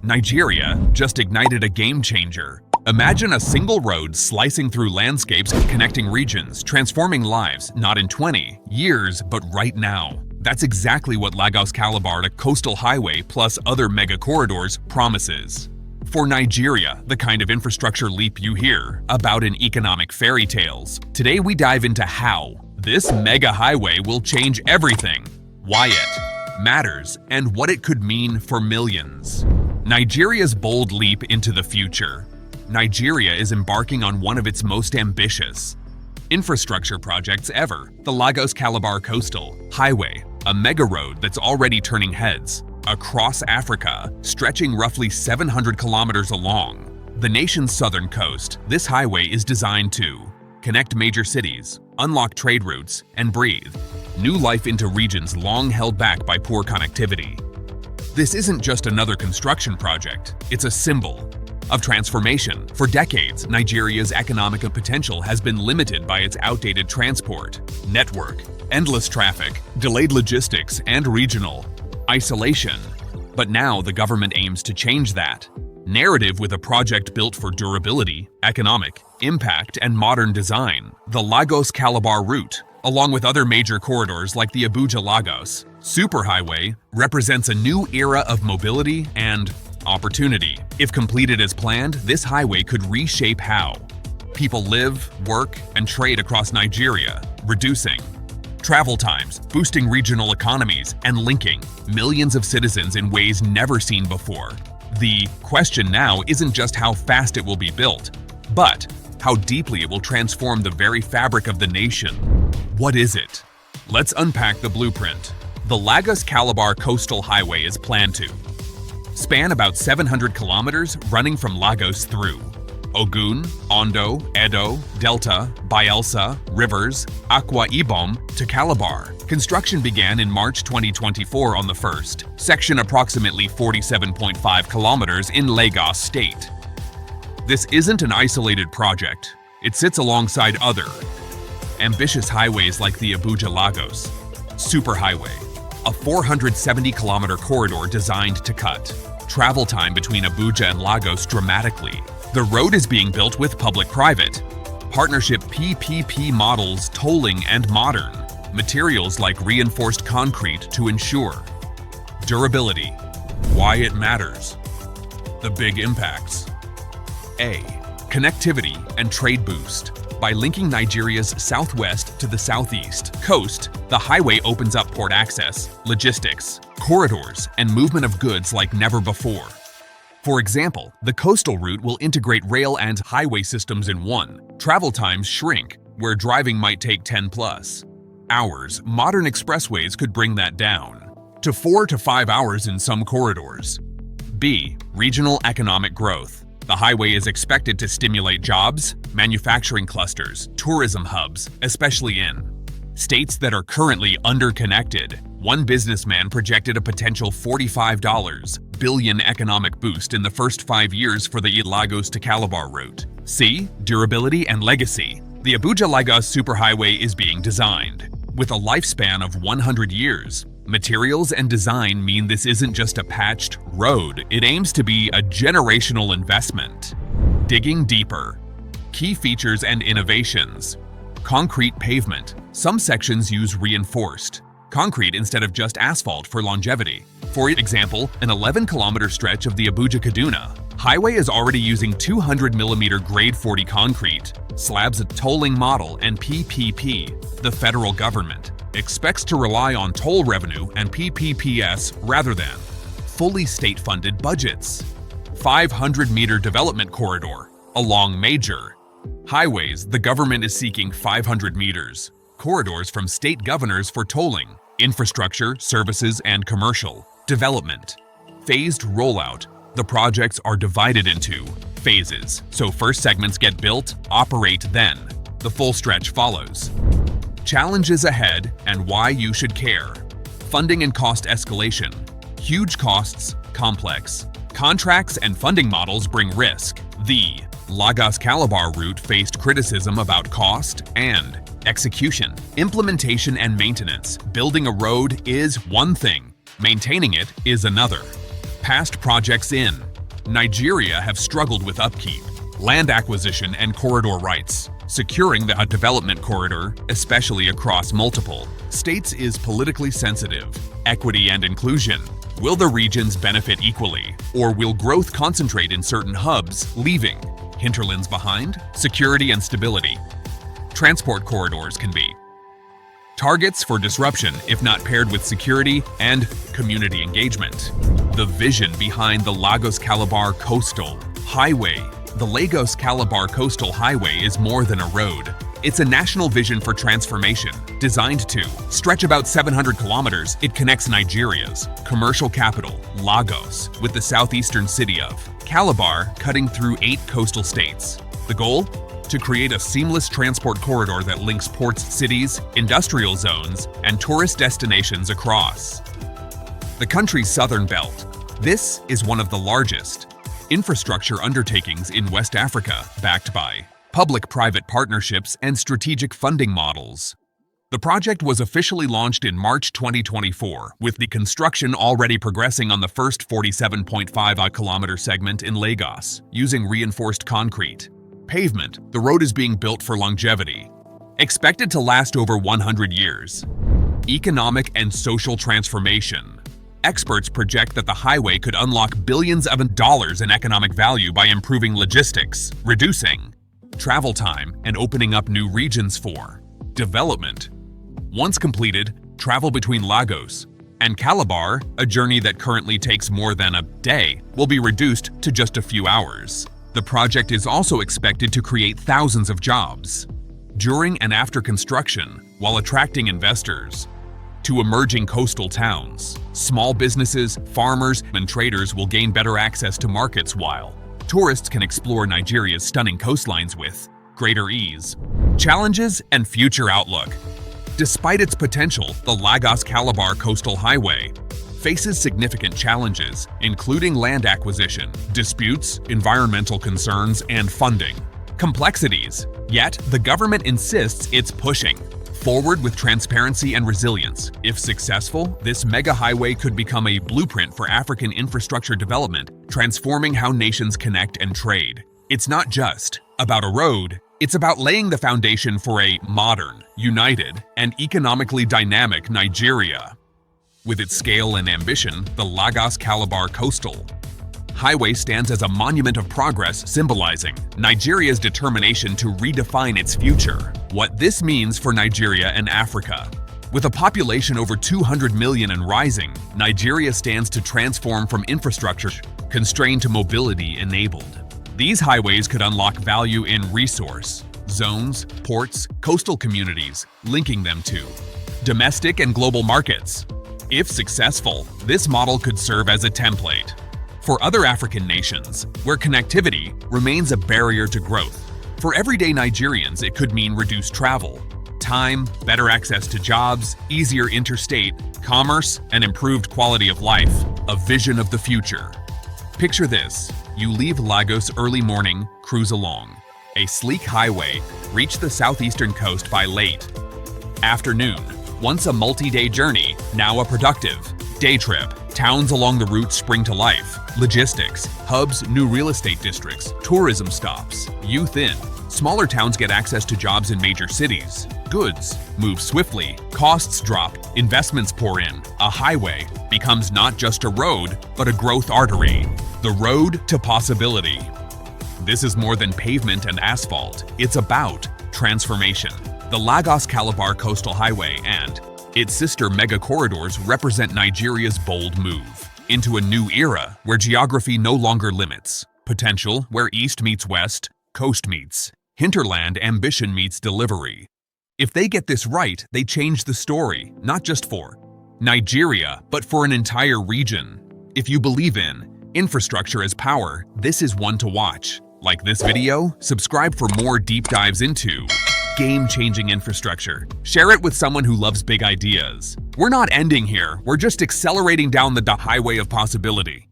Nigeria just ignited a game changer. Imagine a single road slicing through landscapes, connecting regions, transforming lives, not in 20 years, but right now. That's exactly what Lagos Calabar Coastal Highway plus other mega corridors promises. For Nigeria, the kind of infrastructure leap you hear about in economic fairy tales. Today we dive into how this mega highway will change everything, why it matters, and what it could mean for millions. Nigeria's bold leap into the future. Nigeria is embarking on one of its most ambitious infrastructure projects ever, the Lagos Calabar Coastal Highway, a mega road that's already turning heads across Africa, stretching roughly 700 kilometers along the nation's southern coast. This highway is designed to connect major cities, unlock trade routes, and breathe new life into regions long held back by poor connectivity. This isn't just another construction project, it's a symbol of transformation. For decades, Nigeria's economic potential has been limited by its outdated transport network, endless traffic, delayed logistics, and regional isolation. But now the government aims to change that narrative with a project built for durability, economic impact, and modern design. The Lagos Calabar route, along with other major corridors like the Abuja-Lagos Superhighway, represents a new era of mobility and opportunity. If completed as planned, this highway could reshape how people live, work, and trade across Nigeria, reducing travel times, boosting regional economies, and linking millions of citizens in ways never seen before. The question now isn't just how fast it will be built, but how deeply it will transform the very fabric of the nation. What is it? Let's unpack the blueprint. The Lagos Calabar Coastal Highway is planned to span about 700 kilometers, running from Lagos through Ogun, Ondo, Edo, Delta, Bayelsa, Rivers, Akwa Ibom to Calabar. Construction began in March 2024 on the first section, approximately 47.5 kilometers in Lagos State. This isn't an isolated project. It sits alongside other ambitious highways like the Abuja-Lagos Superhighway, a 470-kilometer corridor designed to cut travel time between Abuja and Lagos dramatically. The road is being built with public-private partnership PPP models, tolling, and modern materials like reinforced concrete to ensure durability. Why it matters. The big impacts. A. Connectivity and trade boost. By linking Nigeria's southwest to the southeast coast, the highway opens up port access, logistics, corridors, and movement of goods like never before. For example, the coastal route will integrate rail and highway systems in one. Travel times shrink, where driving might take 10+ hours. Modern expressways could bring that down to 4 to 5 hours in some corridors. B. Regional economic growth. The highway is expected to stimulate jobs, manufacturing clusters, tourism hubs, especially in states that are currently underconnected. One businessman projected a potential $45 billion economic boost in the first 5 years for the Lagos to Calabar route. C. Durability and legacy. The Abuja-Lagos Superhighway is being designed with a lifespan of 100 years. Materials and design mean this isn't just a patched road, it aims to be a generational investment. Digging deeper. Key features and innovations. Concrete pavement. Some sections use reinforced concrete instead of just asphalt for longevity. For example, an 11-kilometer stretch of the Abuja-Kaduna highway is already using 200mm grade 40 concrete slabs, a tolling model, and PPP. The federal government expects to rely on toll revenue and PPPs rather than fully state-funded budgets. 500-meter development corridor. Along major highways, the government is seeking 500 meters corridors from state governors for tolling, infrastructure, services, and commercial development. Phased rollout. The projects are divided into phases, so first segments get built, operate, then the full stretch follows. Challenges ahead and why you should care. Funding and cost escalation. Huge costs, complex contracts and funding models bring risk. The Lagos Calabar route faced criticism about cost and execution. Implementation and maintenance. Building a road is one thing, maintaining it is another. Past projects in Nigeria have struggled with upkeep, land acquisition and corridor rights. Securing a development corridor, especially across multiple states, is politically sensitive. Equity and inclusion. Will the regions benefit equally, or will growth concentrate in certain hubs, leaving hinterlands behind? Security and stability. Transport corridors can be targets for disruption if not paired with security and community engagement. The vision behind the Lagos Calabar Coastal Highway. The Lagos Calabar Coastal Highway is more than a road. It's a national vision for transformation, designed to stretch about 700 kilometers. It connects Nigeria's commercial capital, Lagos, with the southeastern city of Calabar, cutting through 8 coastal states. The goal? To create a seamless transport corridor that links ports, cities, industrial zones, and tourist destinations across the country's southern belt. This is one of the largest infrastructure undertakings in West Africa, backed by public-private partnerships and strategic funding models. The project was officially launched in March 2024, with the construction already progressing on the first 47.5-kilometer segment in Lagos, using reinforced concrete. Pavement, the road is being built for longevity, expected to last over 100 years. Economic and social transformation. Experts project that the highway could unlock billions of dollars in economic value by improving logistics, reducing travel time, and opening up new regions for development. Once completed, travel between Lagos and Calabar, a journey that currently takes more than a day, will be reduced to just a few hours. The project is also expected to create thousands of jobs during and after construction, while attracting investors to emerging coastal towns. Small businesses, farmers, and traders will gain better access to markets, while tourists can explore Nigeria's stunning coastlines with greater ease. Challenges and future outlook. Despite its potential, the Lagos Calabar Coastal Highway faces significant challenges, including land acquisition, disputes, environmental concerns, and funding complexities. Yet, the government insists it's pushing forward with transparency and resilience. If successful, this mega highway could become a blueprint for African infrastructure development, transforming how nations connect and trade. It's not just about a road, it's about laying the foundation for a modern, united, and economically dynamic Nigeria. With its scale and ambition, the Lagos Calabar Coastal Highway stands as a monument of progress, symbolizing Nigeria's determination to redefine its future. What this means for Nigeria and Africa. With a population over 200 million and rising, Nigeria stands to transform from infrastructure constrained to mobility-enabled. These highways could unlock value in resource zones, ports, coastal communities, linking them to domestic and global markets. If successful, this model could serve as a template for other African nations, where connectivity remains a barrier to growth. For everyday Nigerians, it could mean reduced travel time, better access to jobs, easier interstate commerce, and improved quality of life. A vision of the future. Picture this: you leave Lagos early morning, cruise along a sleek highway, reach the southeastern coast by late afternoon. Once a multi-day journey, now a productive day trip. Towns along the route spring to life. Logistics, hubs, new real estate districts, tourism stops, youth in. Smaller towns get access to jobs in major cities. Goods move swiftly, costs drop, investments pour in. A highway becomes not just a road, but a growth artery. The road to possibility. This is more than pavement and asphalt. It's about transformation. The Lagos Calabar Coastal Highway and its sister mega corridors represent Nigeria's bold move into a new era where geography no longer limits potential, where east meets west, coast meets hinterland, ambition meets delivery. If they get this right, they change the story, not just for Nigeria, but for an entire region. If you believe in infrastructure as power, this is one to watch. Like this video, subscribe for more deep dives into game-changing infrastructure. Share it with someone who loves big ideas. We're not ending here, we're just accelerating down the highway of possibility.